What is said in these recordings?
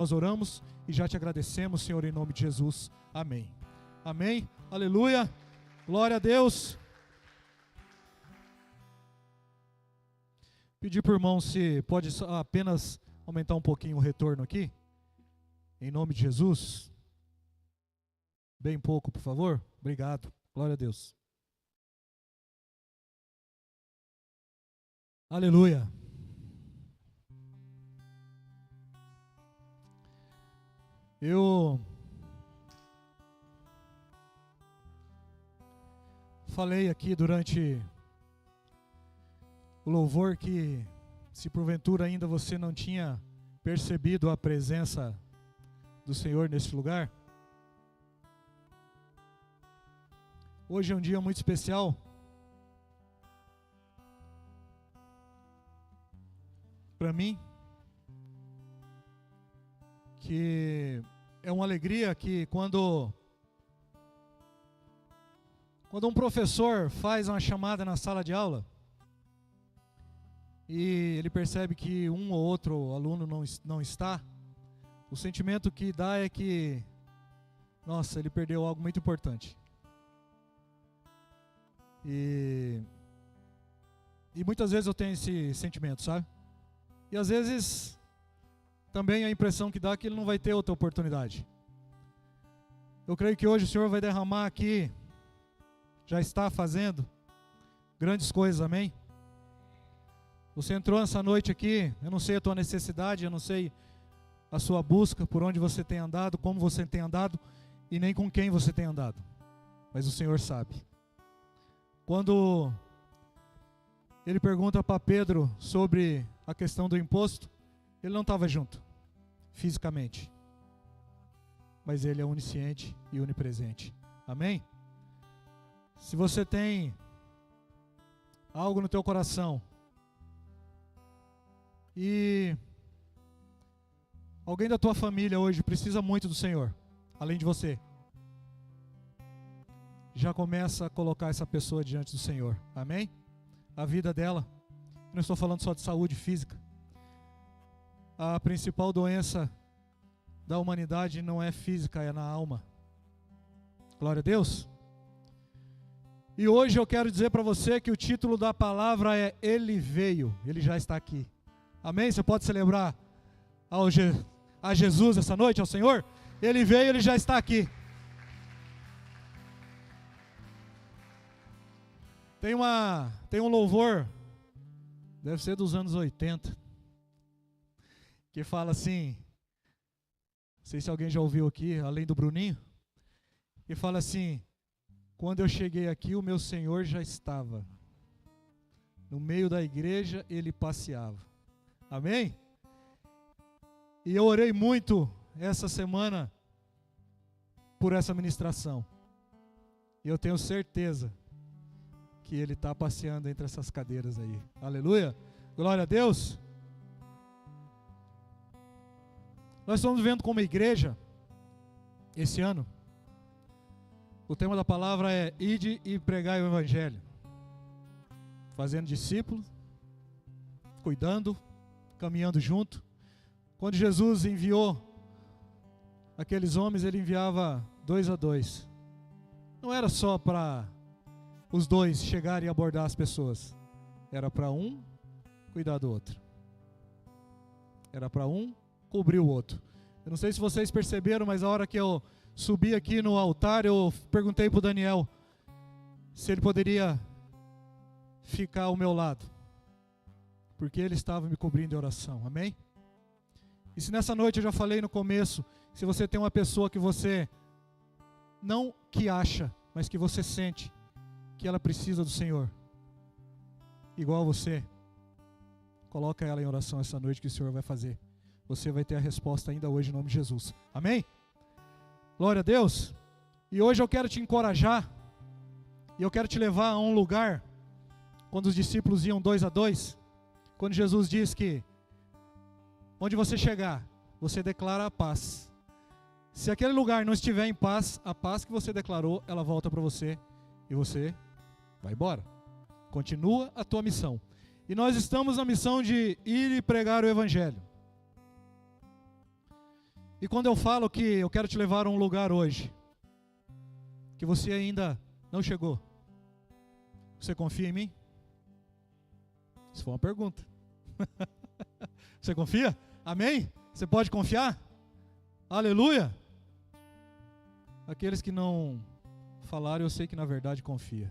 Nós oramos e já te agradecemos, Senhor, em nome de Jesus. Amém. Amém. Aleluia. Glória a Deus. Pedir para o irmão se pode apenas aumentar um pouquinho o retorno aqui. Em nome de Jesus. Bem pouco, por favor. Obrigado. Glória a Deus. Aleluia. Eu falei aqui durante o louvor que, se porventura ainda você não tinha percebido a presença do Senhor nesse lugar, hoje é um dia muito especial. Para mim, que é uma alegria que quando um professor faz uma chamada na sala de aula e ele percebe que um ou outro aluno não está, o sentimento que dá é que, nossa, ele perdeu algo muito importante. E muitas vezes eu tenho esse sentimento, sabe? E às vezes também a impressão que dá é que ele não vai ter outra oportunidade. Eu creio que hoje o Senhor vai derramar aqui, já está fazendo grandes coisas, amém? Você entrou nessa noite aqui, eu não sei a tua necessidade, eu não sei a sua busca, por onde você tem andado, como você tem andado e nem com quem você tem andado, mas o Senhor sabe. Quando ele pergunta para Pedro sobre a questão do imposto, ele não estava junto, fisicamente. Mas ele é onisciente e onipresente. Amém? Se você tem algo no teu coração e alguém da tua família hoje precisa muito do Senhor, além de você, já começa a colocar essa pessoa diante do Senhor. Amém? A vida dela, não estou falando só de saúde física. A principal doença da humanidade não é física, é na alma. Glória a Deus. E hoje eu quero dizer para você que o título da palavra é Ele Veio, Ele já está aqui. Amém? Você pode celebrar a Jesus essa noite, ao Senhor? Ele veio, Ele já está aqui. Tem um louvor, deve ser dos anos 80, que fala assim, não sei se alguém já ouviu aqui, além do Bruninho, que fala assim: quando eu cheguei aqui, o meu Senhor já estava, no meio da igreja Ele passeava. Amém? E eu orei muito essa semana por essa ministração, e eu tenho certeza que Ele está passeando entre essas cadeiras aí. Aleluia, glória a Deus. Nós estamos vivendo como igreja, esse ano, o tema da palavra é Ide e pregai o Evangelho, fazendo discípulos, cuidando, caminhando junto. Quando Jesus enviou aqueles homens, Ele enviava 2 a 2, não era só para os dois chegarem e abordar as pessoas, era para um cuidar do outro, era para um cobrir o outro. Eu não sei se vocês perceberam, mas a hora que eu subi aqui no altar, eu perguntei para o Daniel se ele poderia ficar ao meu lado, porque ele estava me cobrindo de oração, amém? E se nessa noite, eu já falei no começo, se você tem uma pessoa que você não que acha, mas que você sente que ela precisa do Senhor, igual você, coloca ela em oração essa noite que o Senhor vai fazer. Você vai ter a resposta ainda hoje em nome de Jesus. Amém? Glória a Deus. E hoje eu quero te encorajar, e eu quero te levar a um lugar, quando os discípulos iam 2 a 2, quando Jesus diz que onde você chegar, você declara a paz. Se aquele lugar não estiver em paz, a paz que você declarou, ela volta para você, e você vai embora. Continua a tua missão. E nós estamos na missão de ir e pregar o Evangelho. E quando eu falo que eu quero te levar a um lugar hoje, que você ainda não chegou, você confia em mim? Isso foi uma pergunta. Você confia? Amém? Você pode confiar? Aleluia! Aqueles que não falaram, eu sei que na verdade confia.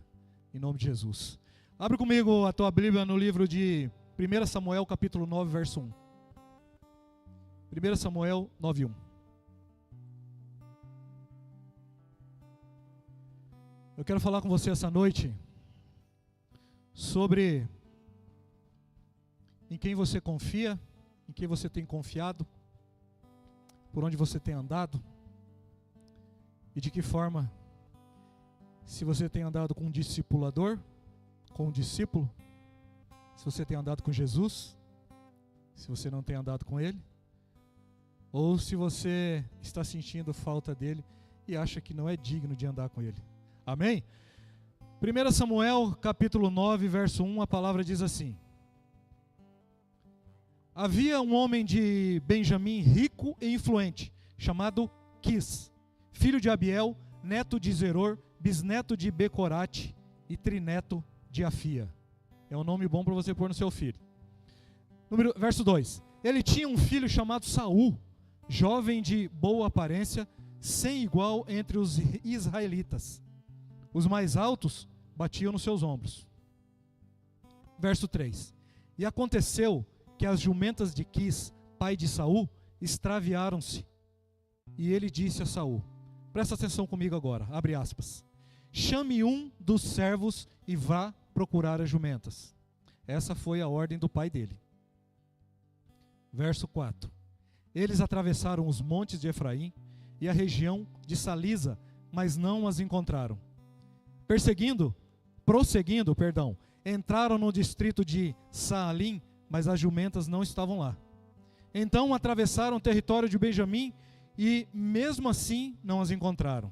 Em nome de Jesus. Abre comigo a tua Bíblia no livro de 1 Samuel, capítulo 9, verso 1. 1 Samuel 9, 1. Eu quero falar com você essa noite sobre em quem você confia, em quem você tem confiado, por onde você tem andado e de que forma, se você tem andado com um discipulador, com um discípulo, se você tem andado com Jesus, se você não tem andado com Ele, ou se você está sentindo falta dEle e acha que não é digno de andar com Ele. Amém? 1 Samuel capítulo 9, verso 1, a palavra diz assim: havia um homem de Benjamim rico e influente, chamado Quis, filho de Abiel, neto de Zeror, bisneto de Becorate e trineto de Afia. É um nome bom para você pôr no seu filho. Verso 2. Ele tinha um filho chamado Saul, jovem de boa aparência, sem igual entre os israelitas. Os mais altos batiam nos seus ombros. Verso 3. E aconteceu que as jumentas de Quis, pai de Saul, extraviaram-se. E ele disse a Saul, presta atenção comigo agora, abre aspas: chame um dos servos e vá procurar as jumentas. Essa foi a ordem do pai dele. Verso 4. Eles atravessaram os montes de Efraim e a região de Salisa, mas não as encontraram. Prosseguindo, entraram no distrito de Saalim, mas as jumentas não estavam lá. Então atravessaram o território de Benjamim e mesmo assim não as encontraram.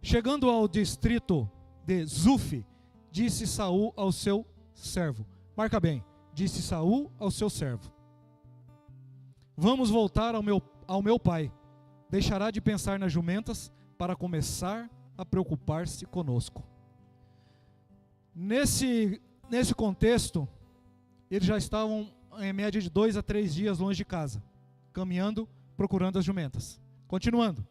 Chegando ao distrito de Zuf, disse Saul ao seu servo, marca bem, disse Saul ao seu servo: vamos voltar ao meu pai. Deixará de pensar nas jumentas para começar a preocupar-se conosco. Nesse contexto, eles já estavam em média de 2 a 3 dias longe de casa, caminhando, procurando as jumentas. Continuando,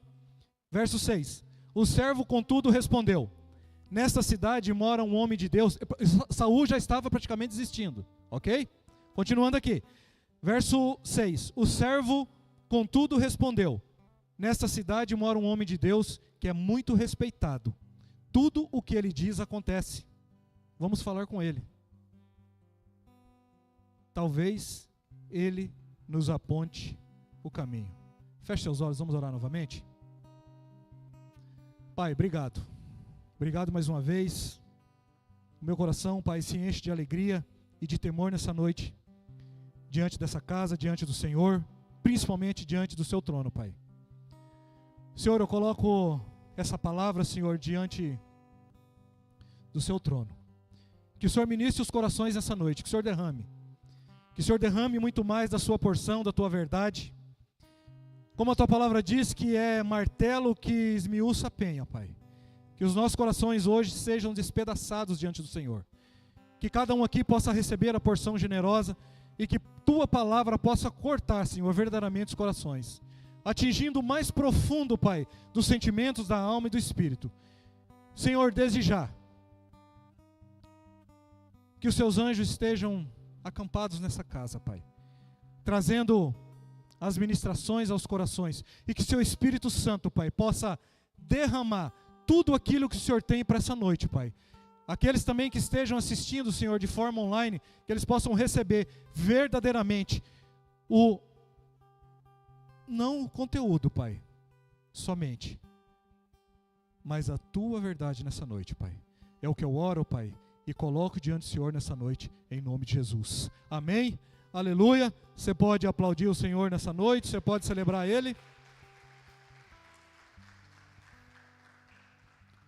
verso 6. O servo, contudo, respondeu: nesta cidade mora um homem de Deus. Saul já estava praticamente desistindo, ok? Continuando aqui, verso 6. O servo, contudo, respondeu: nesta cidade mora um homem de Deus que é muito respeitado. Tudo o que ele diz acontece. Vamos falar com ele. Talvez ele nos aponte o caminho. Feche seus olhos, vamos orar novamente. Pai, obrigado. Obrigado mais uma vez. O meu coração, Pai, se enche de alegria e de temor nessa noite, diante dessa casa, diante do Senhor, principalmente diante do seu trono, Pai. Senhor, eu coloco essa palavra, Senhor, diante do seu trono. Que o Senhor ministre os corações nessa noite, que o Senhor derrame. Que o Senhor derrame muito mais da sua porção, da tua verdade. Como a tua palavra diz que é martelo que esmiuça a penha, Pai. Que os nossos corações hoje sejam despedaçados diante do Senhor. Que cada um aqui possa receber a porção generosa e que tua palavra possa cortar, Senhor, verdadeiramente os corações, atingindo o mais profundo, Pai, dos sentimentos da alma e do espírito. Senhor, desde já, que os seus anjos estejam acampados nessa casa, Pai, trazendo as ministrações aos corações, e que seu Espírito Santo, Pai, possa derramar tudo aquilo que o Senhor tem para essa noite, Pai. Aqueles também que estejam assistindo, Senhor, de forma online, que eles possam receber verdadeiramente não o conteúdo, Pai, somente, mas a tua verdade nessa noite, Pai. É o que eu oro, Pai, e coloco diante do Senhor nessa noite, em nome de Jesus. Amém? Aleluia. Você pode aplaudir o Senhor nessa noite, você pode celebrar Ele.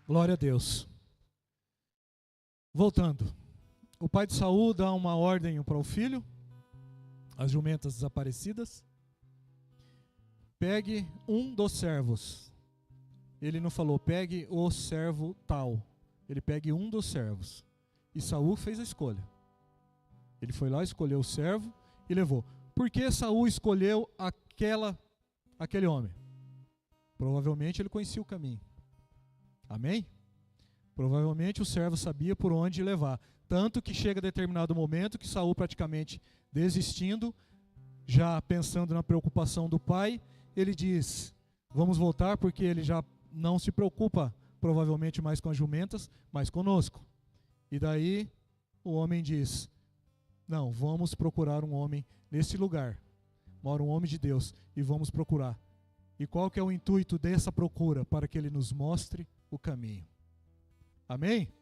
Glória a Deus. Voltando, o pai de Saul dá uma ordem para o filho, as jumentas desaparecidas. pegue um dos servos. Ele não falou, pegue o servo tal. Ele pegue um dos servos. E Saul fez a escolha. Ele foi lá, escolheu o servo e levou. Por que Saul escolheu aquele homem? Provavelmente ele conhecia o caminho. Amém? Provavelmente o servo sabia por onde levar. Tanto que chega determinado momento que Saul, praticamente desistindo, já pensando na preocupação do pai, ele diz, vamos voltar, porque ele já não se preocupa provavelmente mais com as jumentas, mas conosco. E daí o homem diz, não, vamos procurar um homem nesse lugar. Mora um homem de Deus e vamos procurar. E qual que é o intuito dessa procura? Para que ele nos mostre o caminho. Amém?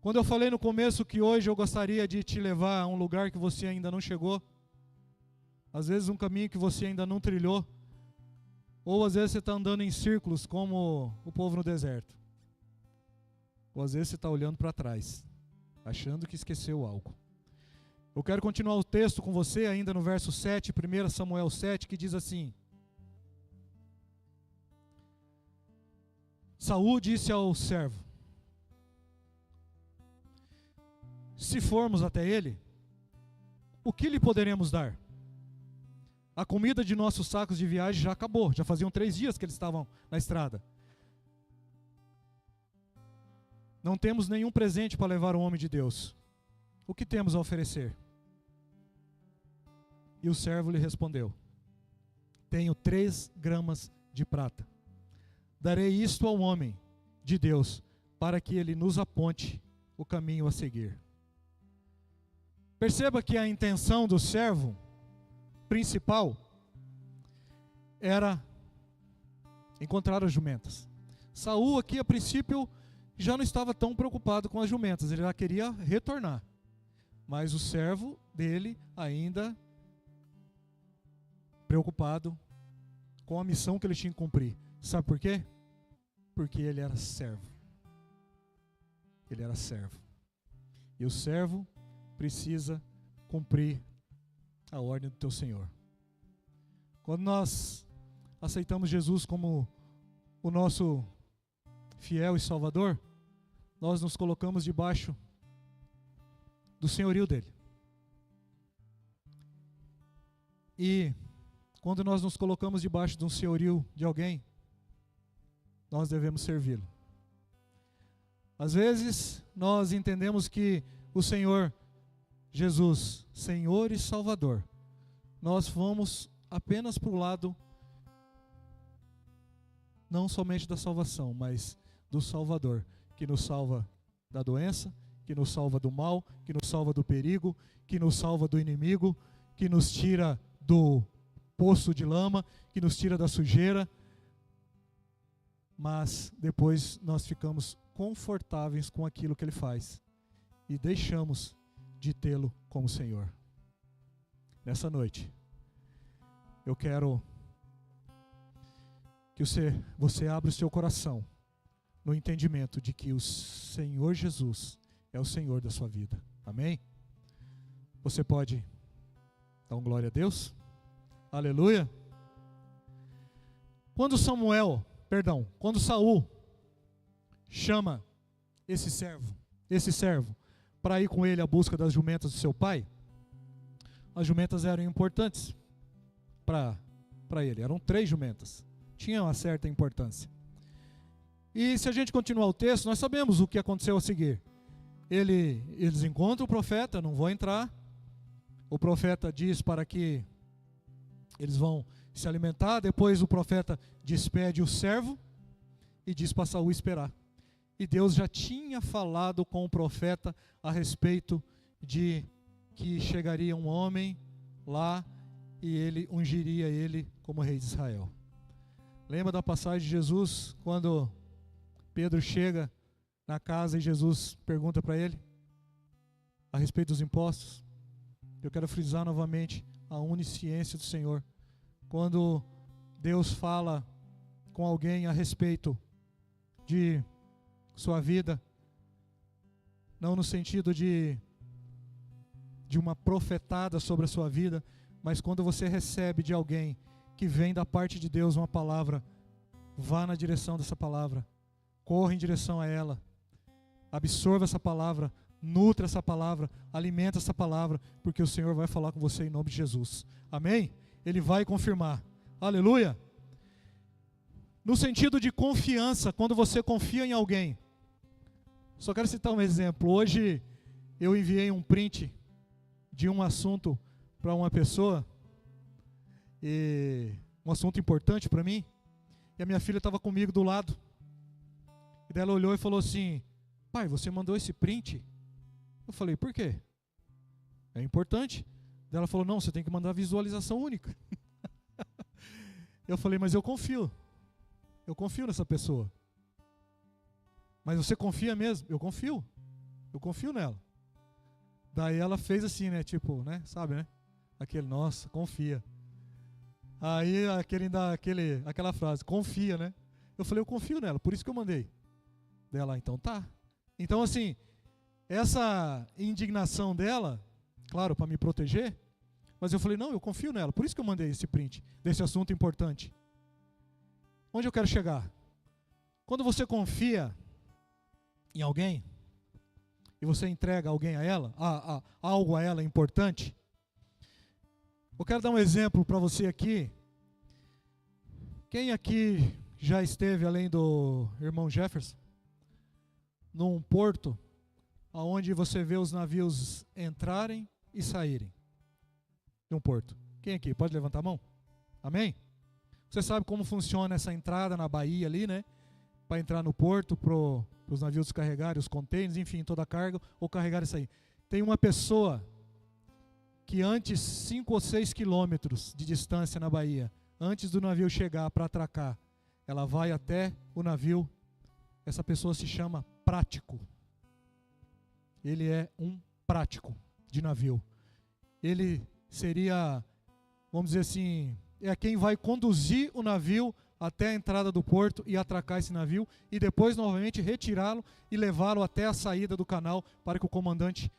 Quando eu falei no começo que hoje eu gostaria de te levar a um lugar que você ainda não chegou, às vezes um caminho que você ainda não trilhou, ou às vezes você está andando em círculos como o povo no deserto, ou às vezes você está olhando para trás, achando que esqueceu algo. Eu quero continuar o texto com você ainda no verso 7, 1 Samuel 7, que diz assim: Saul disse ao servo, se formos até ele, o que lhe poderemos dar? A comida de nossos sacos de viagem já acabou, já faziam 3 dias que eles estavam na estrada. Não temos nenhum presente para levar o homem de Deus. O que temos a oferecer? E o servo lhe respondeu, tenho 3 gramas de prata. Darei isto ao homem de Deus, para que ele nos aponte o caminho a seguir. Perceba que a intenção do servo principal era encontrar as jumentas. Saul aqui a princípio já não estava tão preocupado com as jumentas, ele já queria retornar. Mas o servo dele ainda preocupado com a missão que ele tinha que cumprir. Sabe por quê? Porque ele era servo. Ele era servo. E o servo precisa cumprir a ordem do teu Senhor. Quando nós aceitamos Jesus como o nosso fiel e Salvador, nós nos colocamos debaixo do senhorio dele. E quando nós nos colocamos debaixo de um senhorio de alguém, nós devemos servi-lo. Às vezes nós entendemos que o Senhor Jesus, Senhor e Salvador, nós vamos apenas para o lado não somente da salvação, mas do Salvador, que nos salva da doença, que nos salva do mal, que nos salva do perigo, que nos salva do inimigo, que nos tira do poço de lama, que nos tira da sujeira. Mas depois nós ficamos confortáveis com aquilo que Ele faz e deixamos de tê-lo como Senhor. Nessa noite, eu quero que você abra o seu coração no entendimento de que o Senhor Jesus é o Senhor da sua vida. Amém? Você pode dar um glória a Deus? Aleluia! Quando Saul chama esse servo para ir com ele à busca das jumentas do seu pai, as jumentas eram importantes para ele, eram 3 jumentas, tinham uma certa importância. E se a gente continuar o texto, nós sabemos o que aconteceu a seguir. Eles encontram o profeta, não vão entrar, o profeta diz para que eles vão se alimentar, depois o profeta despede o servo e diz para Saul esperar. E Deus já tinha falado com o profeta a respeito de que chegaria um homem lá e ele ungiria ele como rei de Israel. Lembra da passagem de Jesus, quando Pedro chega na casa e Jesus pergunta para ele a respeito dos impostos? Eu quero frisar novamente a onisciência do Senhor. Quando Deus fala com alguém a respeito de sua vida, não no sentido de uma profetada sobre a sua vida, mas quando você recebe de alguém que vem da parte de Deus uma palavra, vá na direção dessa palavra, corra em direção a ela, absorva essa palavra, nutra essa palavra, alimenta essa palavra, porque o Senhor vai falar com você em nome de Jesus. Amém? Ele vai confirmar. Aleluia! No sentido de confiança, quando você confia em alguém. Só quero citar um exemplo. Hoje eu enviei um print de um assunto para uma pessoa, um assunto importante para mim, e a minha filha estava comigo do lado. E daí ela olhou e falou assim: pai, você mandou esse print? Eu falei, por quê? É importante. Daí ela falou, não, você tem que mandar visualização única. Eu falei, mas eu confio nessa pessoa. Mas você confia mesmo? Eu confio nela. Daí ela fez assim, né, tipo, né, sabe, né, aquele, nossa, confia. Aí aquela frase, confia, né. Eu falei, eu confio nela, por isso que eu mandei. Dela, então tá. Então assim, essa indignação dela, claro, para me proteger, mas eu falei, não, eu confio nela, por isso que eu mandei esse print, desse assunto importante. Onde eu quero chegar? Quando você confia em alguém, e você entrega alguém a ela, algo a ela importante, eu quero dar um exemplo para você aqui. Quem aqui já esteve, além do irmão Jefferson, num porto, onde você vê os navios entrarem e saírem de um porto? Quem aqui? Pode levantar a mão? Amém? Você sabe como funciona essa entrada na baía ali, né? Para entrar no porto, para os navios descarregarem os contêineres, enfim, toda a carga, ou carregar e sair. Tem uma pessoa que antes, 5 ou 6 quilômetros de distância na baía, antes do navio chegar para atracar, ela vai até o navio. Essa pessoa se chama prático. Ele é um prático de navio. Ele seria, vamos dizer assim, é quem vai conduzir o navio até a entrada do porto e atracar esse navio e depois novamente retirá-lo e levá-lo até a saída do canal para que o comandante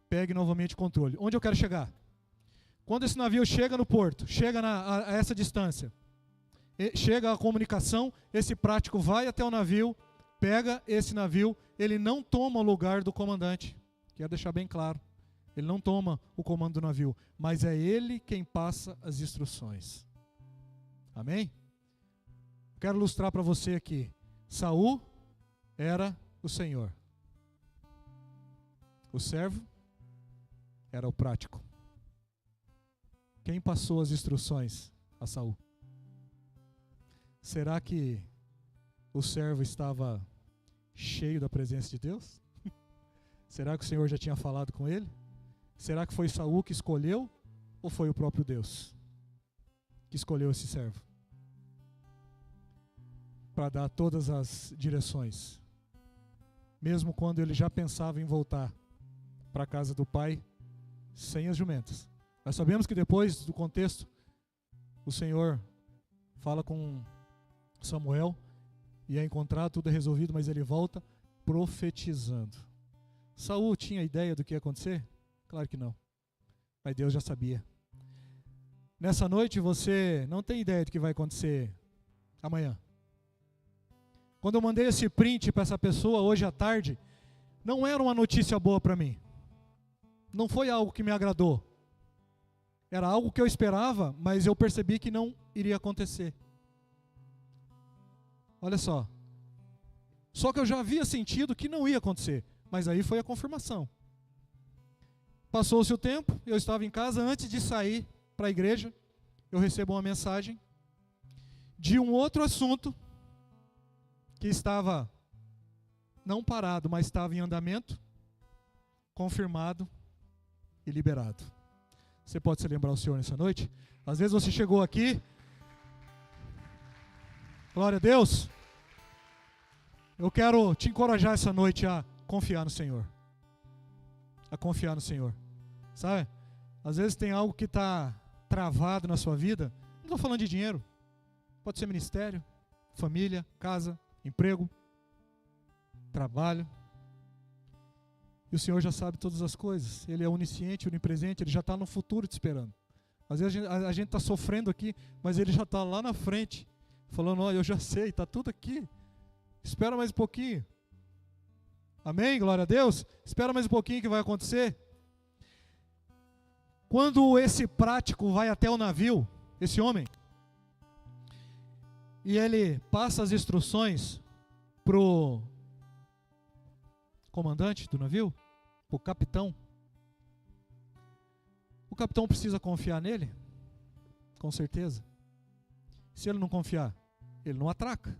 pegue novamente o controle. Onde eu quero chegar? Quando esse navio chega no porto, chega a essa distância, chega a comunicação, esse prático vai até o navio, pega esse navio, ele não toma o lugar do comandante. Quero deixar bem claro. Ele não toma o comando do navio, mas é ele quem passa as instruções. Amém? Quero ilustrar para você aqui. Saul era o Senhor. O servo era o prático. Quem passou as instruções a Saul? Será que o servo estava cheio da presença de Deus? Será que o Senhor já tinha falado com ele? Será que foi Saul que escolheu ou foi o próprio Deus que escolheu esse servo para dar todas as direções, mesmo quando ele já pensava em voltar para a casa do pai sem as jumentas? Nós sabemos que depois do contexto, o Senhor fala com Samuel e é encontrado, tudo é resolvido, mas ele volta profetizando. Saul tinha ideia do que ia acontecer? Claro que não, mas Deus já sabia. Nessa noite você não tem ideia do que vai acontecer amanhã. Quando eu mandei esse print para essa pessoa hoje à tarde, não era uma notícia boa para mim. Não foi algo que me agradou. Era algo que eu esperava, mas eu percebi que não iria acontecer. Olha só. Só que eu já havia sentido que não ia acontecer, mas aí foi a confirmação. Passou-se o tempo, eu estava em casa, antes de sair para a igreja, eu recebo uma mensagem de um outro assunto que estava não parado, mas estava em andamento, confirmado e liberado. Você pode se lembrar o Senhor nessa noite? Às vezes você chegou aqui, glória a Deus, eu quero te encorajar essa noite a confiar no Senhor. A confiar no Senhor. Sabe? Às vezes tem algo que está travado na sua vida. Não estou falando de dinheiro. Pode ser ministério, família, casa, emprego, trabalho. E o Senhor já sabe todas as coisas. Ele é onisciente, onipresente. Ele já está no futuro te esperando. Às vezes a gente está sofrendo aqui, mas Ele já está lá na frente, falando, olha, eu já sei, está tudo aqui. Espera mais um pouquinho. Amém? Glória a Deus. Espera mais um pouquinho que vai acontecer. Quando esse prático vai até o navio, esse homem, e ele passa as instruções para o comandante do navio, para o capitão precisa confiar nele? Com certeza. Se ele não confiar, ele não atraca,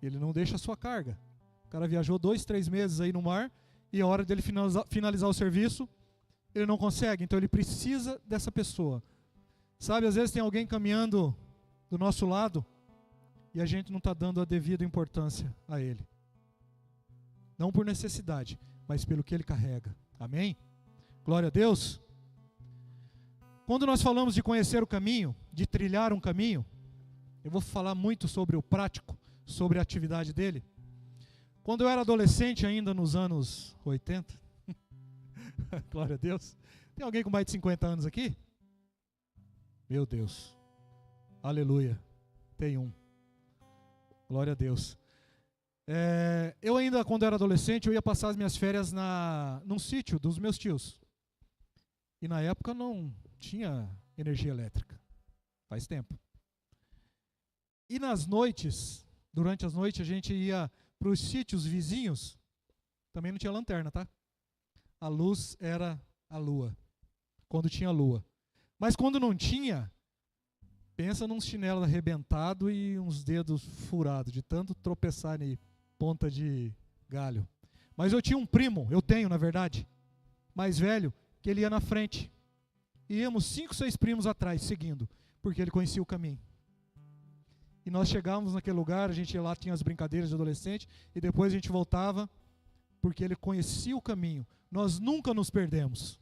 ele não deixa a sua carga. O cara viajou 2, 3 meses aí no mar, e a hora dele finalizar o serviço, ele não consegue, então ele precisa dessa pessoa. Sabe, às vezes tem alguém caminhando do nosso lado, e a gente não está dando a devida importância a ele. Não por necessidade, mas pelo que ele carrega. Amém? Glória a Deus. Quando nós falamos de conhecer o caminho, de trilhar um caminho, eu vou falar muito sobre o prático, sobre a atividade dele. Quando eu era adolescente ainda nos anos 80, glória a Deus, tem alguém com mais de 50 anos aqui? Meu Deus, aleluia, tem um, glória a Deus. Eu ainda, quando era adolescente, eu ia passar as minhas férias num sítio dos meus tios. E na época não tinha energia elétrica. Faz tempo. E nas noites, durante as noites, a gente ia para os sítios vizinhos. Também não tinha lanterna, tá? A luz era a lua. Quando tinha lua. Mas quando não tinha, pensa num chinelo arrebentado e uns dedos furados, de tanto tropeçar em ponta de galho. Mas eu tinha um primo, eu tenho na verdade, mais velho, que ele ia na frente. E íamos 5, 6 primos atrás, seguindo, porque ele conhecia o caminho. E nós chegávamos naquele lugar, a gente ia lá, tinha as brincadeiras de adolescente, e depois a gente voltava, porque ele conhecia o caminho. Nós nunca nos perdemos,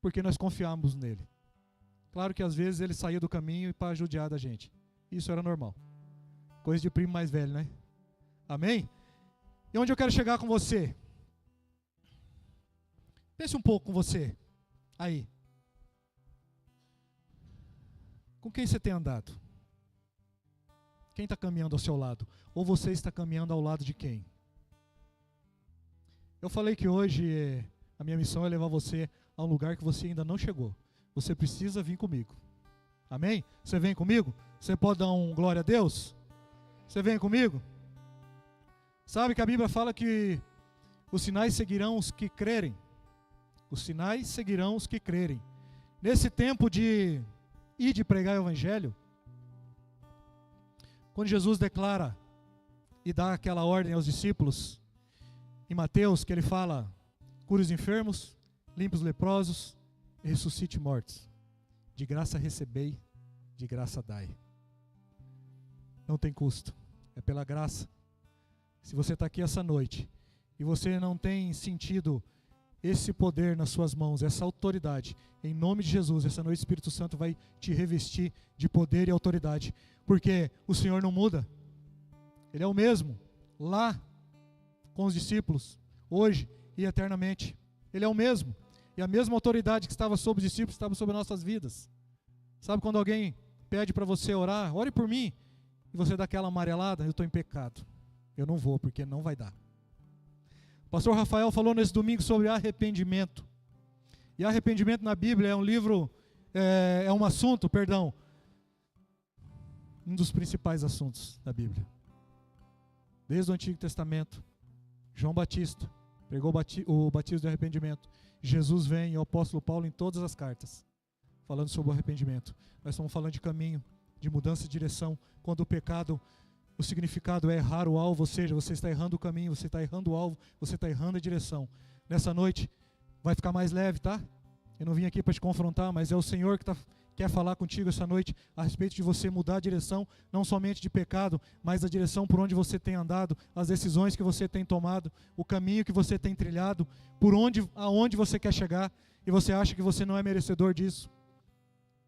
porque nós confiávamos nele. Claro que às vezes ele saía do caminho para judiar da gente. Isso era normal. Coisa de primo mais velho, né? Amém? E onde eu quero chegar com você? Pense um pouco com você. Aí. Com quem você tem andado? Quem está caminhando ao seu lado? Ou você está caminhando ao lado de quem? Eu falei que hoje a minha missão é levar você a um lugar que você ainda não chegou. Você precisa vir comigo. Amém? Você vem comigo? Você pode dar um glória a Deus? Você vem comigo? Sabe que a Bíblia fala que os sinais seguirão os que crerem. Os sinais seguirão os que crerem. Nesse tempo de ir de pregar o Evangelho, quando Jesus declara e dá aquela ordem aos discípulos, em Mateus, que ele fala, cure os enfermos, limpe os leprosos, e ressuscite mortos. De graça recebei, de graça dai. Não tem custo, é pela graça. Se você está aqui essa noite e você não tem sentido esse poder nas suas mãos, essa autoridade, em nome de Jesus, essa noite o Espírito Santo vai te revestir de poder e autoridade, porque o Senhor não muda. Ele é o mesmo, lá com os discípulos, hoje e eternamente. Ele é o mesmo, e a mesma autoridade que estava sobre os discípulos estava sobre nossas vidas. Sabe quando alguém pede para você orar, ore por mim, e você dá aquela amarelada, eu estou em pecado, eu não vou, porque não vai dar. O pastor Rafael falou nesse domingo sobre arrependimento. E arrependimento na Bíblia é um livro, um assunto, um dos principais assuntos da Bíblia. Desde o Antigo Testamento, João Batista pregou o batismo de arrependimento. Jesus vem, e o apóstolo Paulo em todas as cartas, falando sobre o arrependimento. Nós estamos falando de caminho, de mudança de direção, quando o pecado... O significado é errar o alvo, ou seja, você está errando o caminho, você está errando o alvo, você está errando a direção. Nessa noite vai ficar mais leve, tá? Eu não vim aqui para te confrontar, mas é o Senhor que quer falar contigo essa noite a respeito de você mudar a direção, não somente de pecado, mas a direção por onde você tem andado, as decisões que você tem tomado, o caminho que você tem trilhado, aonde você quer chegar, e você acha que você não é merecedor disso.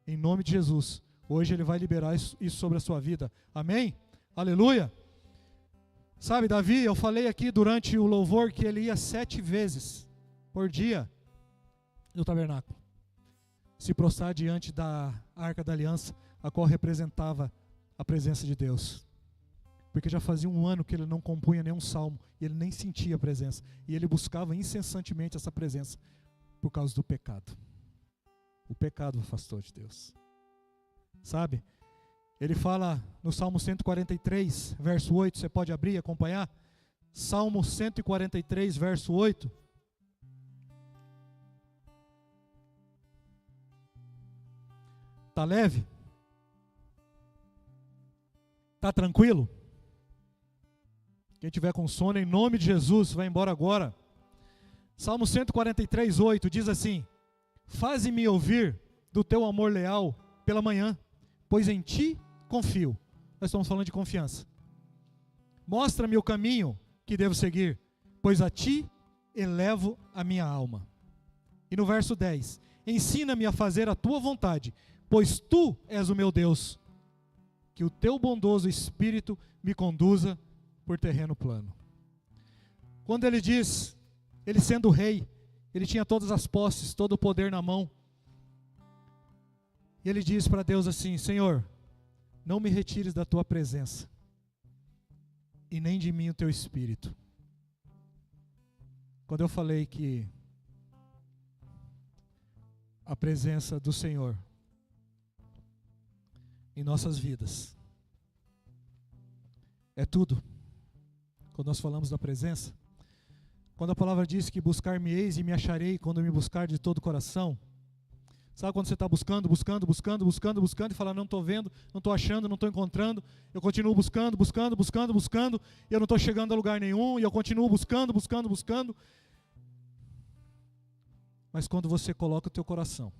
Em nome de Jesus, hoje Ele vai liberar isso sobre a sua vida. Amém? Aleluia. Sabe, Davi, eu falei aqui durante o louvor que ele ia 7 vezes por dia no tabernáculo. se prostrar diante da Arca da Aliança, a qual representava a presença de Deus. Porque já fazia um ano que ele não compunha nenhum salmo, e ele nem sentia a presença. E ele buscava incessantemente essa presença, por causa do pecado. O pecado o afastou de Deus. Sabe? Ele fala no Salmo 143, verso 8, você pode abrir e acompanhar? Salmo 143, verso 8. Está leve? Está tranquilo? Quem tiver com sono, em nome de Jesus, vai embora agora. Salmo 143, 8 diz assim: faze-me ouvir do teu amor leal pela manhã, pois em ti confio. Nós estamos falando de confiança. Mostra-me o caminho que devo seguir, pois a ti elevo a minha alma. E no verso 10, ensina-me a fazer a tua vontade, pois tu és o meu Deus. Que o teu bondoso Espírito me conduza por terreno plano. Quando ele diz, ele sendo rei, ele tinha todas as posses, todo o poder na mão. E ele diz para Deus assim: Senhor, não me retires da tua presença, e nem de mim o teu Espírito. Quando eu falei que a presença do Senhor em nossas vidas é tudo. Quando nós falamos da presença, quando a palavra diz que buscar-me-eis e me acharei quando me buscar de todo o coração. Sabe quando você está buscando e fala, não estou vendo, não estou achando, não estou encontrando. Eu continuo buscando, e eu não estou chegando a lugar nenhum, e eu continuo buscando. Mas quando você coloca o teu coração,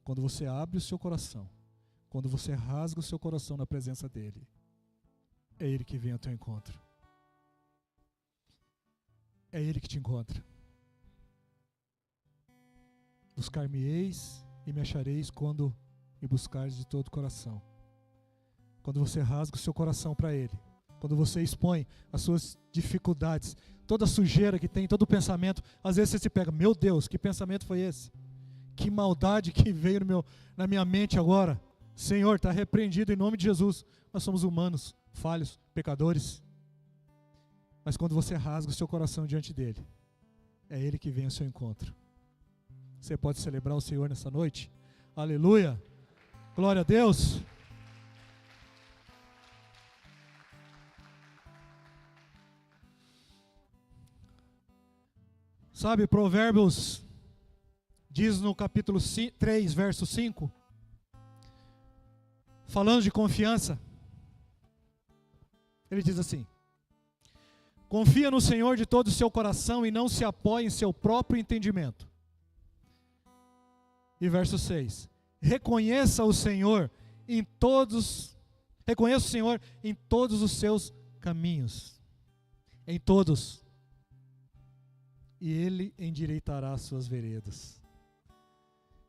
quando você abre o seu coração, quando você rasga o seu coração na presença dEle, é Ele que vem ao teu encontro. É Ele que te encontra. Buscar-me-eis e me achareis quando me buscares de todo o coração. Quando você rasga o seu coração para Ele, quando você expõe as suas dificuldades, toda a sujeira que tem, todo o pensamento, às vezes você se pega, meu Deus, que pensamento foi esse? Que maldade que veio na minha mente agora. Senhor, está repreendido em nome de Jesus. Nós somos humanos, falhos, pecadores. Mas quando você rasga o seu coração diante dEle, é Ele que vem ao seu encontro. Você pode celebrar o Senhor nessa noite? Aleluia! Glória a Deus! Sabe, Provérbios diz no capítulo 3, verso 5, falando de confiança, ele diz assim: confia no Senhor de todo o seu coração e não se apoie em seu próprio entendimento. E verso 6, reconheça o Senhor em todos os seus caminhos, em todos, e Ele endireitará as suas veredas.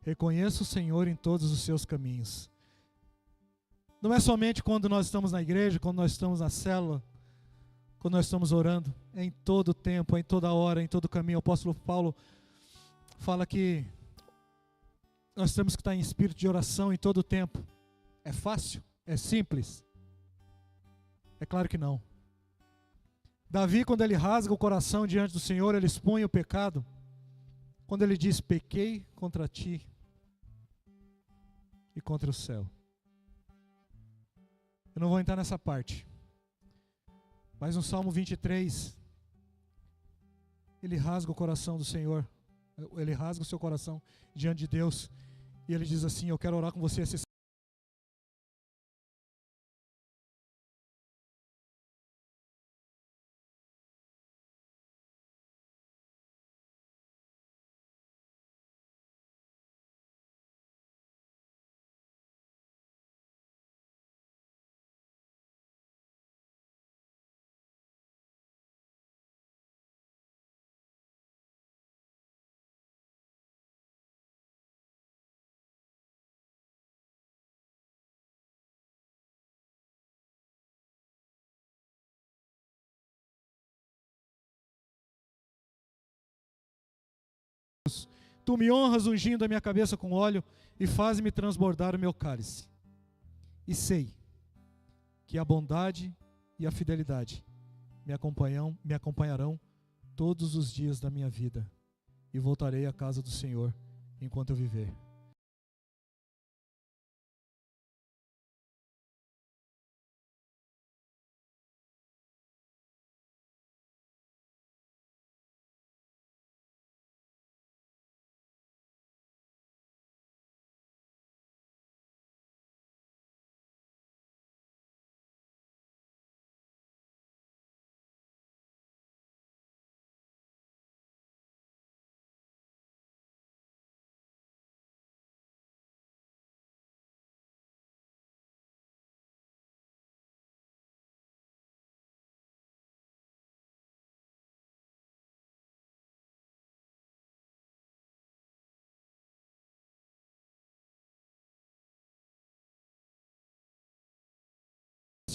Reconheça o Senhor em todos os seus caminhos. Não é somente quando nós estamos na igreja, quando nós estamos na célula, quando nós estamos orando, é em todo tempo, é em toda hora, em todo caminho. O apóstolo Paulo fala que nós temos que estar em espírito de oração em todo o tempo. É fácil? É simples? É claro que não. Davi, quando ele rasga o coração diante do Senhor, ele expõe o pecado. Quando ele diz, pequei contra ti e contra o céu. Eu não vou entrar nessa parte. Mas no Salmo 23, ele rasga o coração do Senhor. Ele rasga o seu coração diante de Deus. E ele diz assim, eu quero orar com você esse Tu me honras ungindo a minha cabeça com óleo e faz-me transbordar o meu cálice. E sei que a bondade e a fidelidade me acompanharão todos os dias da minha vida, e voltarei à casa do Senhor enquanto eu viver.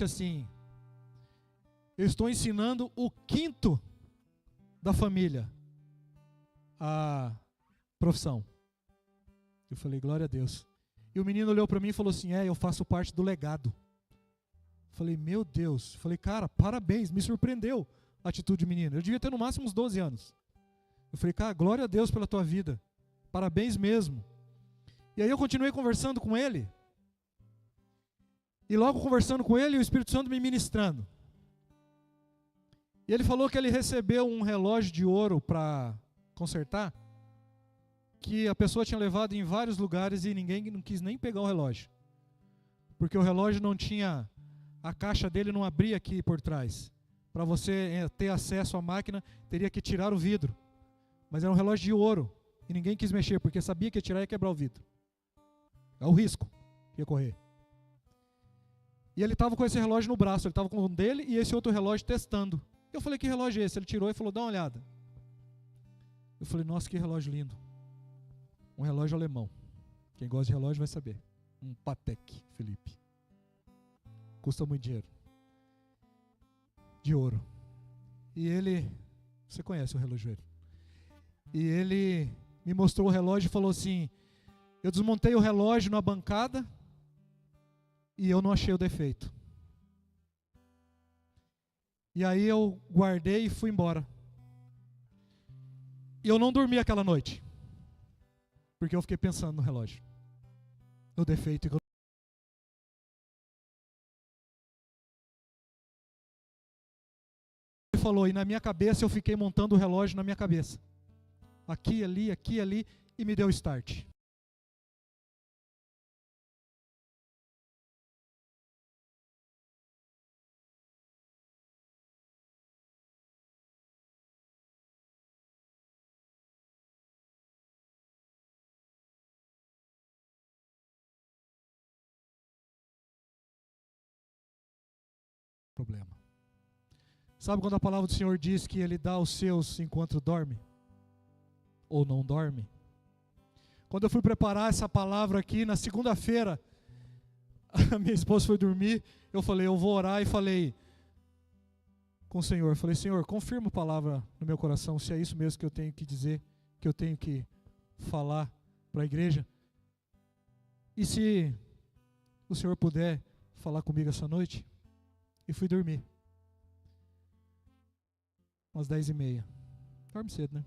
Assim, eu estou ensinando o quinto da família a profissão. Eu falei, glória a Deus. E o menino olhou para mim e falou assim, eu faço parte do legado. Eu falei, meu Deus. Eu falei, cara, parabéns, me surpreendeu a atitude do menino. Eu devia ter no máximo uns 12 anos. Eu falei, cara, glória a Deus pela tua vida. Parabéns mesmo. E aí eu continuei conversando com ele. E logo conversando com ele, o Espírito Santo me ministrando. E ele falou que ele recebeu um relógio de ouro para consertar, que a pessoa tinha levado em vários lugares e ninguém não quis nem pegar o relógio. Porque o relógio não tinha, a caixa dele não abria aqui por trás. Para você ter acesso à máquina, teria que tirar o vidro. Mas era um relógio de ouro. E ninguém quis mexer, porque sabia que ia tirar e ia quebrar o vidro. É o risco que ia correr. E ele estava com esse relógio no braço, ele estava com um dele e esse outro relógio testando. Eu falei, que relógio é esse? Ele tirou e falou, dá uma olhada. Eu falei, nossa, que relógio lindo. Um relógio alemão. Quem gosta de relógio vai saber. Um Patek Philippe. Custa muito dinheiro. De ouro. E ele, você conhece o relojoeiro. E ele me mostrou o relógio e falou assim, eu desmontei o relógio na bancada e eu não achei o defeito. E aí eu guardei e fui embora. E eu não dormi aquela noite. Porque eu fiquei pensando no relógio. No defeito que eu... Ele falou, e na minha cabeça eu fiquei montando o relógio na minha cabeça. Aqui, ali, e me deu start. Problema. Sabe quando a palavra do Senhor diz que Ele dá aos seus enquanto dorme? Ou não dorme? Quando eu fui preparar essa palavra aqui, na segunda-feira, a minha esposa foi dormir, eu falei, eu vou orar, e falei com o Senhor, falei, Senhor, confirma a palavra no meu coração, se é isso mesmo que eu tenho que dizer, que eu tenho que falar para a igreja. E se o Senhor puder falar comigo essa noite? E fui dormir. Umas 10h30. Dorme cedo, né?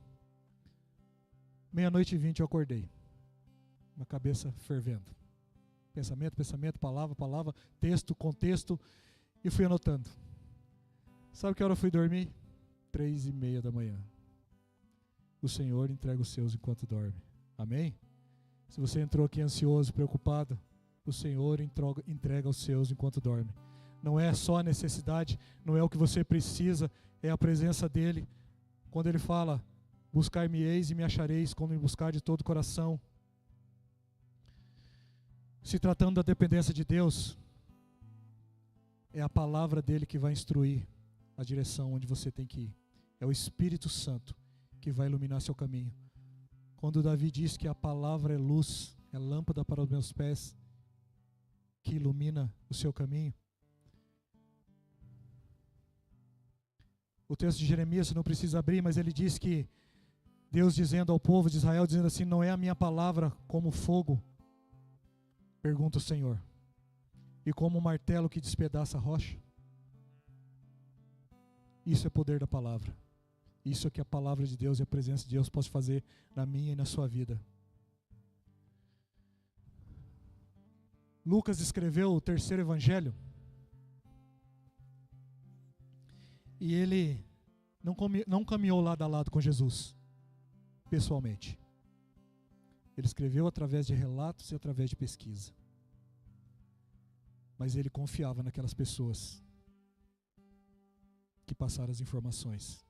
00:20 eu acordei. Minha cabeça fervendo. Pensamento, palavra, texto, contexto. E fui anotando. Sabe que hora eu fui dormir? 3:30. O Senhor entrega os seus enquanto dorme. Amém? Se você entrou aqui ansioso, preocupado, o Senhor entrega os seus enquanto dorme. Não é só a necessidade, não é o que você precisa, é a presença dEle. Quando Ele fala, buscar-me-eis e me achareis, quando me buscar de todo o coração. Se tratando da dependência de Deus, é a palavra dEle que vai instruir a direção onde você tem que ir. É o Espírito Santo que vai iluminar seu caminho. Quando Davi diz que a palavra é luz, é lâmpada para os meus pés, que ilumina o seu caminho. O texto de Jeremias, você não precisa abrir, mas ele diz que Deus dizendo ao povo de Israel, dizendo assim: não é a minha palavra como fogo? Pergunta o Senhor. E como um martelo que despedaça a rocha? Isso é poder da palavra. Isso é que a palavra de Deus e a presença de Deus pode fazer na minha e na sua vida. Lucas escreveu o terceiro evangelho. E ele não caminhou lado a lado com Jesus, pessoalmente. Ele escreveu através de relatos e através de pesquisa. Mas ele confiava naquelas pessoas que passaram as informações.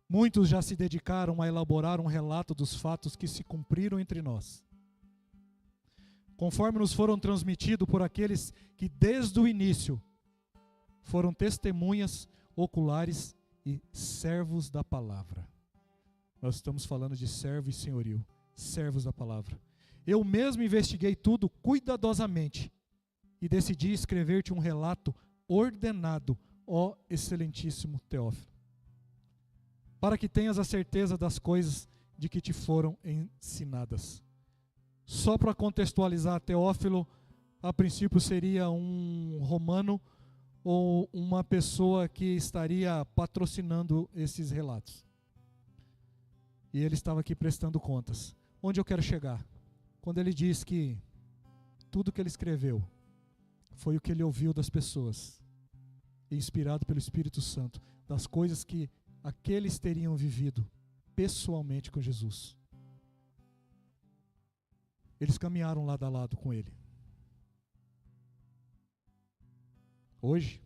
Muitos já se dedicaram a elaborar um relato dos fatos que se cumpriram entre nós, conforme nos foram transmitidos por aqueles que desde o início foram testemunhas oculares e servos da palavra. Nós estamos falando de servo e senhorio, servos da palavra. Eu mesmo investiguei tudo cuidadosamente e decidi escrever-te um relato ordenado, ó excelentíssimo Teófilo, para que tenhas a certeza das coisas de que te foram ensinadas. Só para contextualizar, Teófilo, a princípio seria um romano ou uma pessoa que estaria patrocinando esses relatos. E ele estava aqui prestando contas. Onde eu quero chegar? Quando ele diz que tudo que ele escreveu foi o que ele ouviu das pessoas, inspirado pelo Espírito Santo, das coisas que aqueles teriam vivido pessoalmente com Jesus. Eles caminharam lado a lado com ele. Hoje,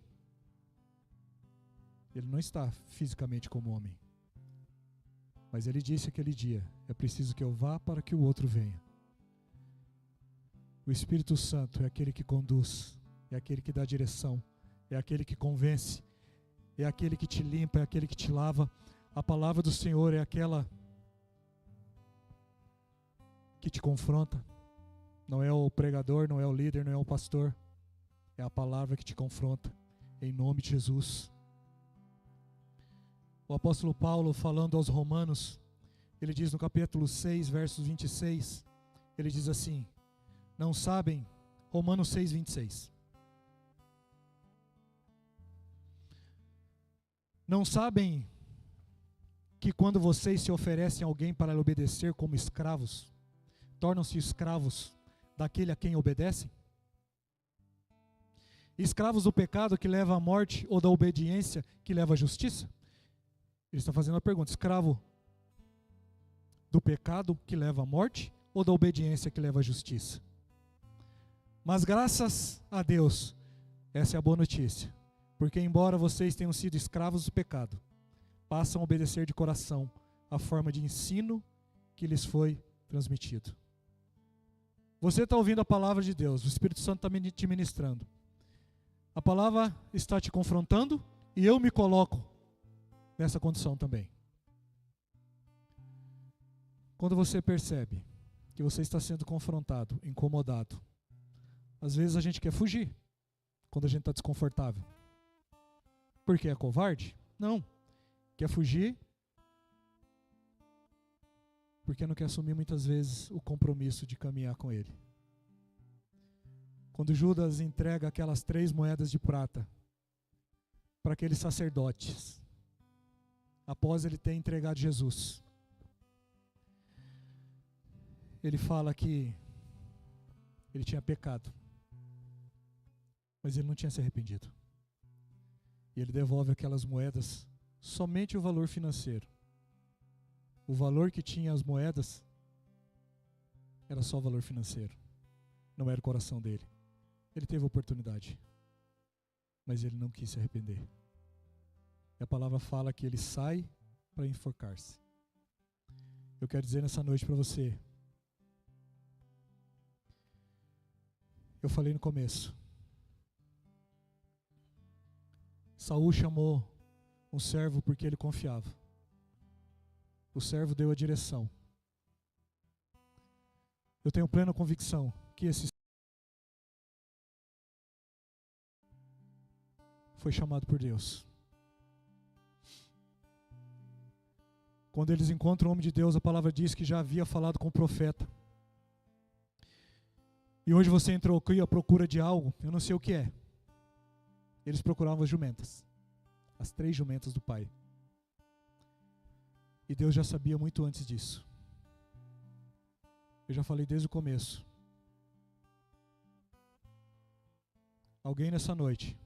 ele não está fisicamente como homem. Mas ele disse aquele dia: é preciso que eu vá para que o outro venha. O Espírito Santo é aquele que conduz, é aquele que dá direção, é aquele que convence, é aquele que te limpa, é aquele que te lava. A palavra do Senhor é aquela que te confronta. Não é o pregador, não é o líder, não é o pastor. É a palavra que te confronta, em nome de Jesus. O apóstolo Paulo, falando aos Romanos, ele diz no capítulo 6, versos 26, ele diz assim: não sabem, Romanos 6, 26. Não sabem que quando vocês se oferecem a alguém para lhe obedecer como escravos, tornam-se escravos daquele a quem obedecem? Escravos do pecado que leva à morte ou da obediência que leva à justiça? Ele está fazendo a pergunta: escravo do pecado que leva à morte ou da obediência que leva à justiça? Mas graças a Deus, essa é a boa notícia, porque embora vocês tenham sido escravos do pecado, passam a obedecer de coração a forma de ensino que lhes foi transmitido. Você está ouvindo a palavra de Deus, o Espírito Santo está te ministrando. A palavra está te confrontando e eu me coloco nessa condição também. Quando você percebe que você está sendo confrontado, incomodado, às vezes a gente quer fugir quando a gente está desconfortável. Porque é covarde? Não. Quer fugir porque não quer assumir muitas vezes o compromisso de caminhar com Ele. Quando Judas entrega aquelas 3 moedas de prata para aqueles sacerdotes, após ele ter entregado Jesus, ele fala que ele tinha pecado, mas ele não tinha se arrependido. E ele devolve aquelas moedas, somente o valor financeiro. O valor que tinha as moedas era só o valor financeiro, não era o coração dele. Ele teve a oportunidade, mas ele não quis se arrepender. E a palavra fala que ele sai para enforcar-se. Eu quero dizer nessa noite para você, eu falei no começo, Saul chamou um servo porque ele confiava. O servo deu a direção. Eu tenho plena convicção que esse foi chamado por Deus. Quando eles encontram o homem de Deus, a palavra diz que já havia falado com o profeta. E hoje você entrou aqui à procura de algo, eu não sei o que é. Eles procuravam as jumentas, as 3 jumentas do pai. E Deus já sabia muito antes disso. Eu já falei desde o começo. Alguém nessa noite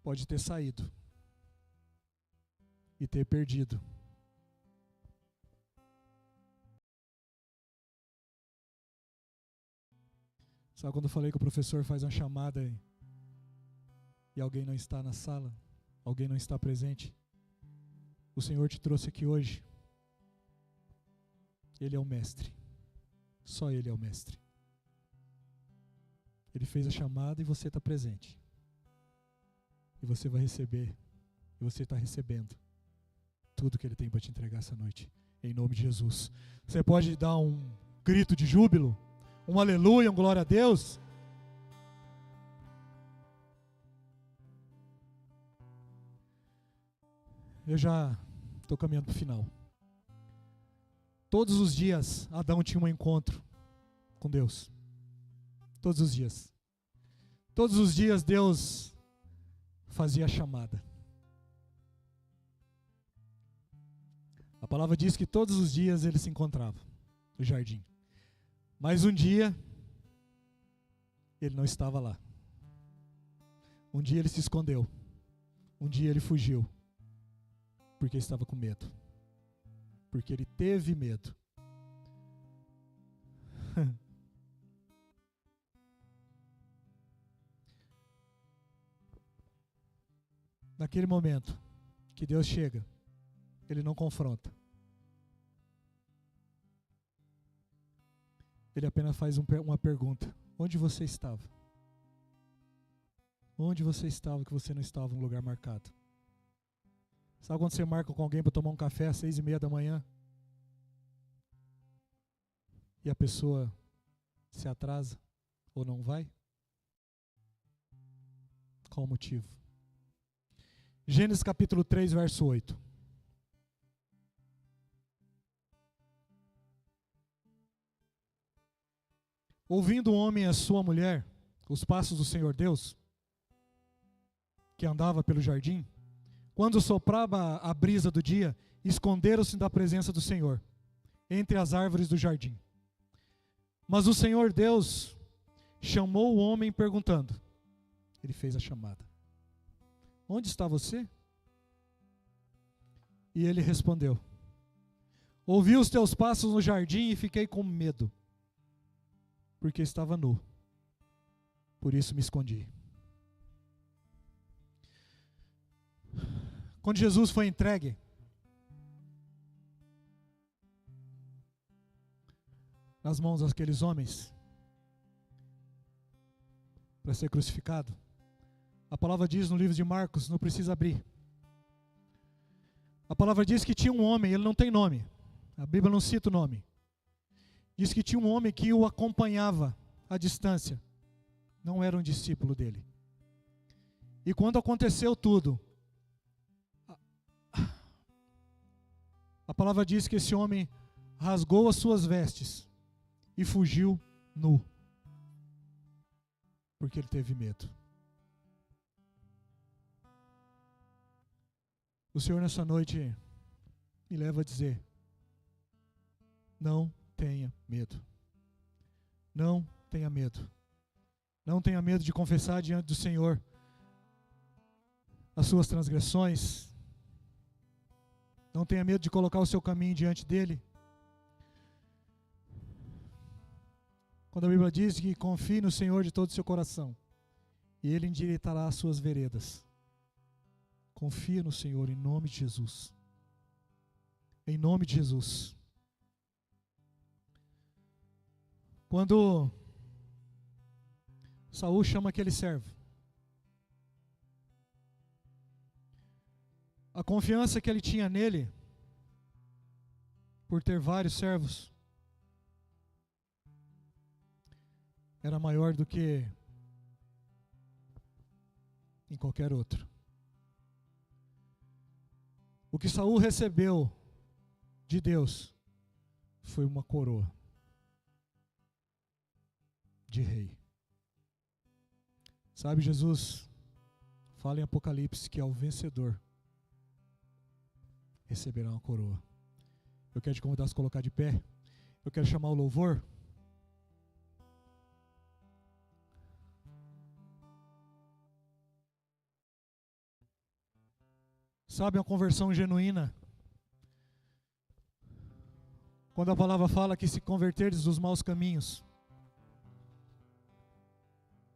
pode ter saído e ter perdido. Sabe quando eu falei que o professor faz uma chamada e alguém não está na sala? Alguém não está presente? O Senhor te trouxe aqui hoje. Ele é o mestre. Só Ele é o mestre. Ele fez a chamada e você está presente. E você vai receber. E você está recebendo tudo que Ele tem para te entregar essa noite. Em nome de Jesus. Você pode dar um grito de júbilo? Um aleluia, um glória a Deus? Eu já estou caminhando para o final. Todos os dias Adão tinha um encontro com Deus. Todos os dias. Todos os dias Deus fazia a chamada. A palavra diz que todos os dias ele se encontrava no jardim. Mas um dia ele não estava lá. Um dia ele se escondeu. Um dia ele fugiu. Porque estava com medo. Porque ele teve medo. Naquele momento que Deus chega, Ele não confronta. Ele apenas faz uma pergunta: onde você estava? Onde você estava que você não estava no lugar marcado? Sabe quando você marca com alguém para tomar um café às 6:30 da manhã? E a pessoa se atrasa ou não vai? Qual o motivo? Gênesis capítulo 3, verso 8. Ouvindo o homem e a sua mulher os passos do Senhor Deus, que andava pelo jardim, quando soprava a brisa do dia, esconderam-se da presença do Senhor, entre as árvores do jardim. Mas o Senhor Deus chamou o homem perguntando, ele fez a chamada: onde está você? E ele respondeu: ouvi os teus passos no jardim e fiquei com medo, porque estava nu, por isso me escondi. Quando Jesus foi entregue nas mãos daqueles homens para ser crucificado, a palavra diz no livro de Marcos, não precisa abrir, a palavra diz que tinha um homem, ele não tem nome, a Bíblia não cita o nome, diz que tinha um homem que o acompanhava à distância, não era um discípulo dele. E quando aconteceu tudo, a palavra diz que esse homem rasgou as suas vestes e fugiu nu, porque ele teve medo. O Senhor nessa noite me leva a dizer: não tenha medo. Não tenha medo. Não tenha medo de confessar diante do Senhor as suas transgressões. Não tenha medo de colocar o seu caminho diante dele. Quando a Bíblia diz que confie no Senhor de todo o seu coração, e Ele endireitará as suas veredas. Confia no Senhor em nome de Jesus. Em nome de Jesus. Quando Saul chama aquele servo, a confiança que ele tinha nele, por ter vários servos, era maior do que em qualquer outro. O que Saul recebeu de Deus foi uma coroa de rei. Sabe, Jesus fala em Apocalipse que ao vencedor receberá uma coroa. Eu quero te convidar a se colocar de pé. Eu quero chamar o louvor. Sabe, a conversão genuína, quando a palavra fala que se converteres dos maus caminhos,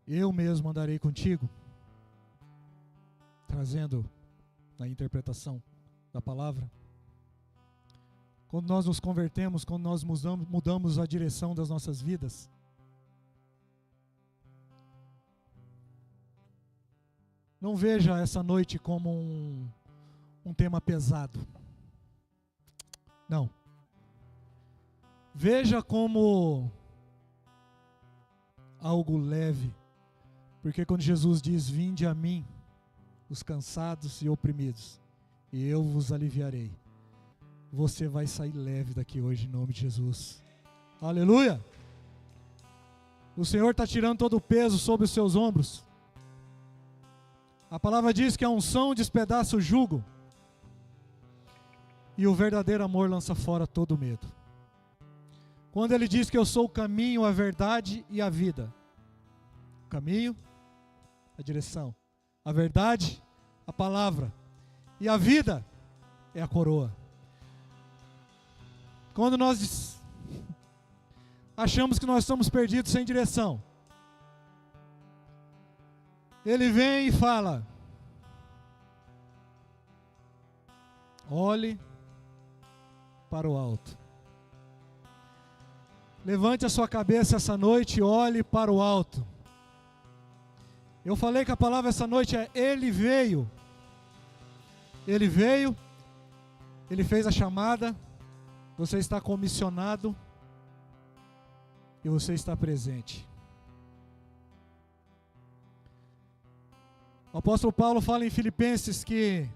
eu mesmo andarei contigo, trazendo a interpretação da palavra. Quando nós nos convertemos, quando nós mudamos a direção das nossas vidas, não veja essa noite como um tema pesado. Não. Veja como algo leve. Porque quando Jesus diz: vinde a mim, os cansados e oprimidos, e eu vos aliviarei, você vai sair leve daqui hoje em nome de Jesus. Aleluia! O Senhor está tirando todo o peso sobre os seus ombros. A palavra diz que a unção despedaça o jugo, e o verdadeiro amor lança fora todo o medo. Quando Ele diz que eu sou o caminho, a verdade e a vida. O caminho, a direção. A verdade, a palavra. E a vida é a coroa. Quando nós achamos que nós estamos perdidos sem direção, Ele vem e fala: olhe para o alto. Levante a sua cabeça essa noite e olhe para o alto. Eu falei que a palavra essa noite é: Ele veio. Ele veio, Ele fez a chamada, você está comissionado e você está presente. O apóstolo Paulo fala em Filipenses que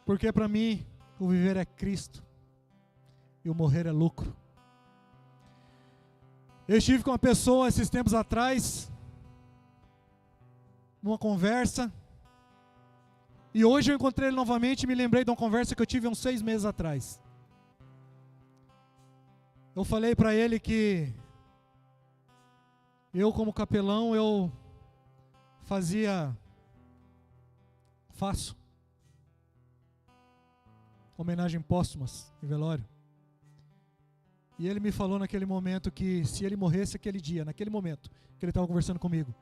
porque para mim o viver é Cristo e o morrer é lucro. Eu estive com uma pessoa esses tempos atrás, numa conversa, e hoje eu encontrei ele novamente e me lembrei de uma conversa que eu tive há uns 6 meses atrás. Eu falei para ele que eu, como capelão, eu faço homenagem póstumas em velório. E ele me falou naquele momento que se ele morresse aquele dia, naquele momento que ele estava conversando comigo,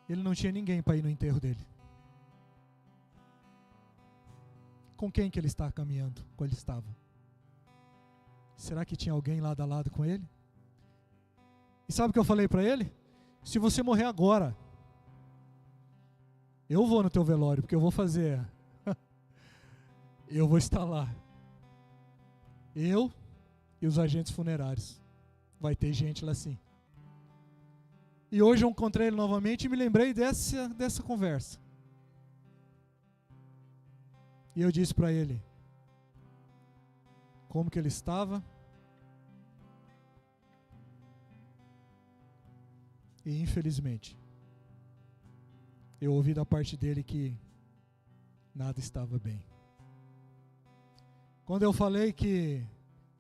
ele não tinha ninguém para ir no enterro dele. Com quem que ele está caminhando? Com ele estava? Será que tinha alguém lado a lado com ele? E sabe o que eu falei para ele? Se você morrer agora, eu vou no teu velório, porque eu vou fazer. Eu vou estar lá. Eu e os agentes funerários. Vai ter gente lá sim. E hoje eu encontrei ele novamente e me lembrei dessa conversa. E eu disse para ele como que ele estava. E infelizmente, eu ouvi da parte dele que nada estava bem. Quando eu falei que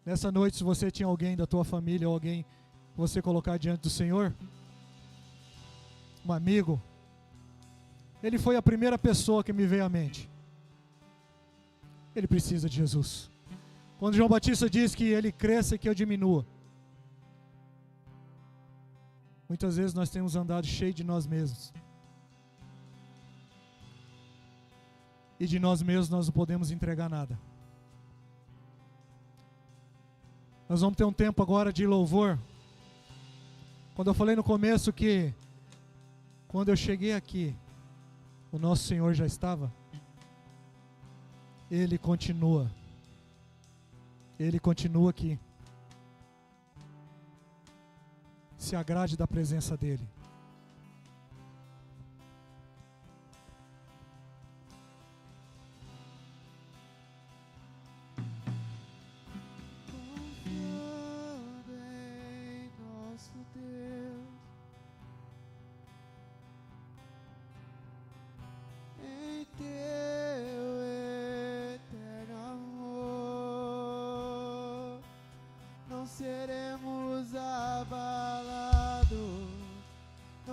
nessa noite, se você tinha alguém da tua família ou alguém que você colocar diante do Senhor, um amigo, ele foi a primeira pessoa que me veio à mente. Ele precisa de Jesus. Quando João Batista diz que ele cresça e que eu diminua, muitas vezes nós temos andado cheio de nós mesmos. E de nós mesmos nós não podemos entregar nada. Nós vamos ter um tempo agora de louvor. Quando eu falei no começo que quando eu cheguei aqui, o nosso Senhor já estava. Ele continua. Ele continua aqui. Se agrade da presença dEle.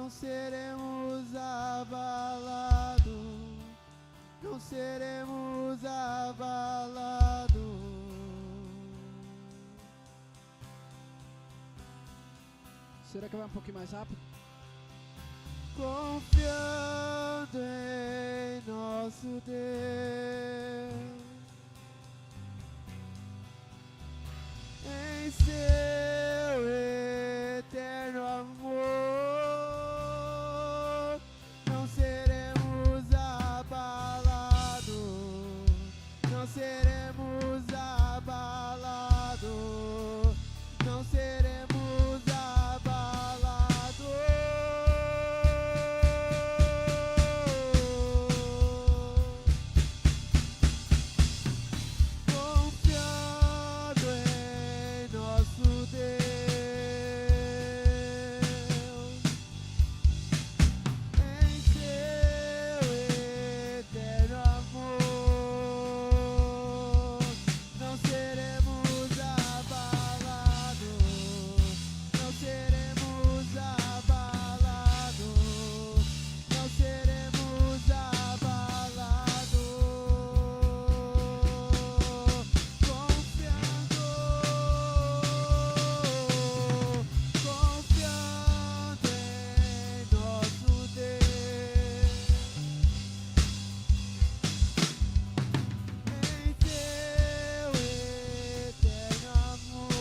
não seremos abalados, não seremos abalados. Será que vai um pouquinho mais rápido? Confiando em nosso Deus, em seu eterno amor, não seremos abalados, não seremos abalados, não seremos abalados. Confiando em nosso Deus, em seu eterno amor, não seremos abalados, não seremos abalados, não seremos abalados. Confiando em nosso Deus, em seu eterno amor.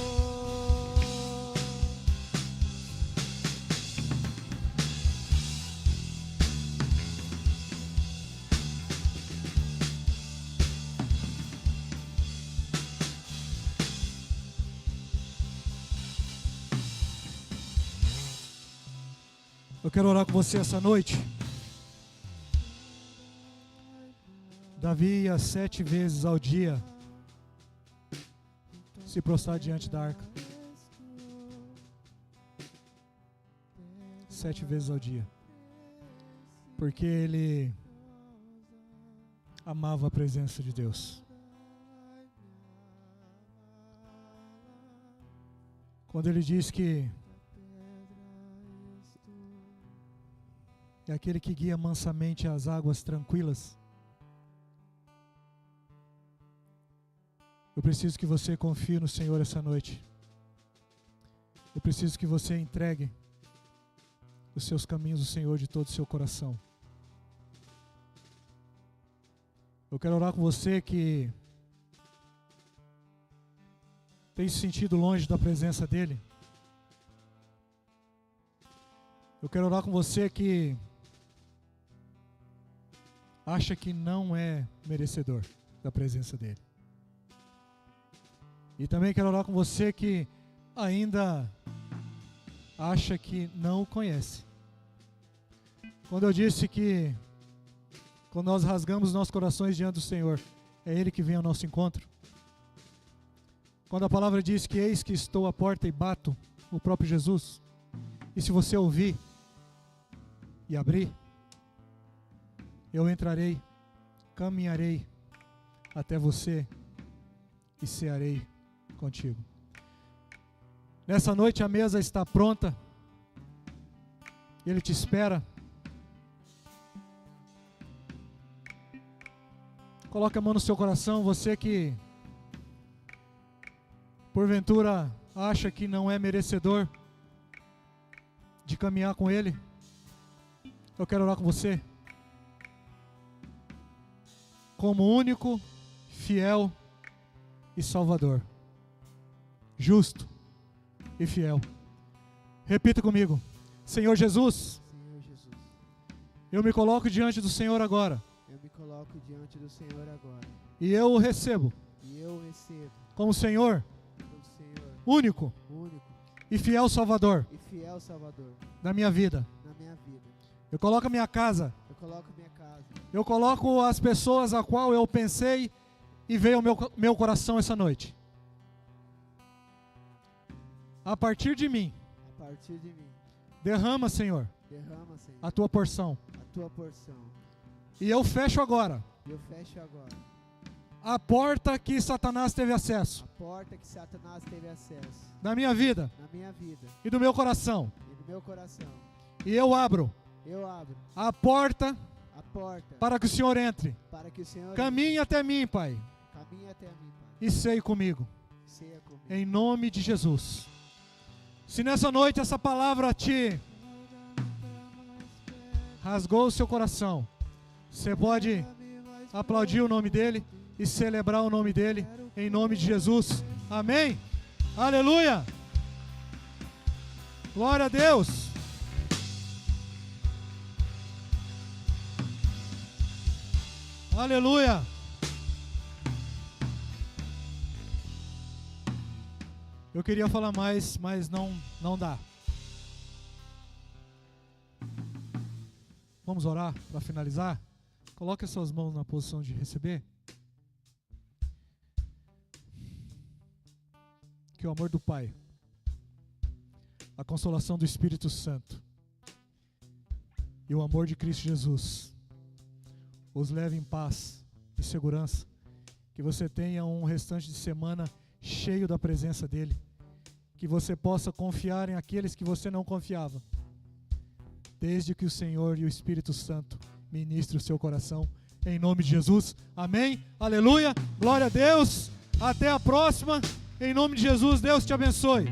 Eu quero orar com você essa noite. Davi ia 7 vezes ao dia se prostrar diante da arca. 7 vezes ao dia. Porque ele amava a presença de Deus. Quando ele diz que é aquele que guia mansamente as águas tranquilas, eu preciso que você confie no Senhor essa noite. Eu preciso que você entregue os seus caminhos ao Senhor de todo o seu coração. Eu quero orar com você que tem se sentido longe da presença dEle. Eu quero orar com você que acha que não é merecedor da presença dEle. E também quero orar com você que ainda acha que não o conhece. Quando eu disse que quando nós rasgamos nossos corações diante do Senhor, é Ele que vem ao nosso encontro. Quando a palavra diz que eis que estou à porta e bato, o próprio Jesus, e se você ouvir e abrir, eu entrarei, caminharei até você e cearei contigo. Nessa noite a mesa está pronta, Ele te espera. Coloque a mão no seu coração, você que porventura acha que não é merecedor de caminhar com Ele. Eu quero orar com você. Como único, fiel e salvador. Justo e fiel. Repita comigo. Senhor Jesus, Senhor Jesus, eu me coloco diante do Senhor agora. eu me coloco diante do Senhor agora, E eu o recebo e eu recebo como Senhor, como Senhor único único e fiel Salvador e fiel Salvador da minha vida. na minha vida. Eu coloco a minha casa. Eu coloco minha casa, Eu coloco as pessoas a qual eu pensei e veio ao meu coração essa noite. A partir de mim, a partir de mim, derrama, Senhor, derrama, Senhor, a tua porção. a tua porção. E eu fecho agora E eu fecho agora a porta que Satanás teve acesso a porta que Satanás teve acesso na minha vida na minha vida e do meu coração. e no meu coração. E eu abro eu abro a porta a porta para que o Senhor entre. para que o Senhor Caminhe até mim, Pai, caminhe até mim, Pai. e ceie comigo. Ceia comigo. Em nome de Jesus. Se nessa noite essa palavra te rasgou o seu coração, você pode aplaudir o nome dele e celebrar o nome dele, em nome de Jesus. Amém? Aleluia! Glória a Deus! Aleluia! Eu queria falar mais, mas não dá. Vamos orar para finalizar? Coloque as suas mãos na posição de receber. Que o amor do Pai, a consolação do Espírito Santo e o amor de Cristo Jesus os leve em paz e segurança. Que você tenha um restante de semana cheio da presença dEle. Que você possa confiar em aqueles que você não confiava. Desde que o Senhor e o Espírito Santo ministrem o seu coração. Em nome de Jesus. Amém. Aleluia. Glória a Deus. Até a próxima. Em nome de Jesus, Deus te abençoe.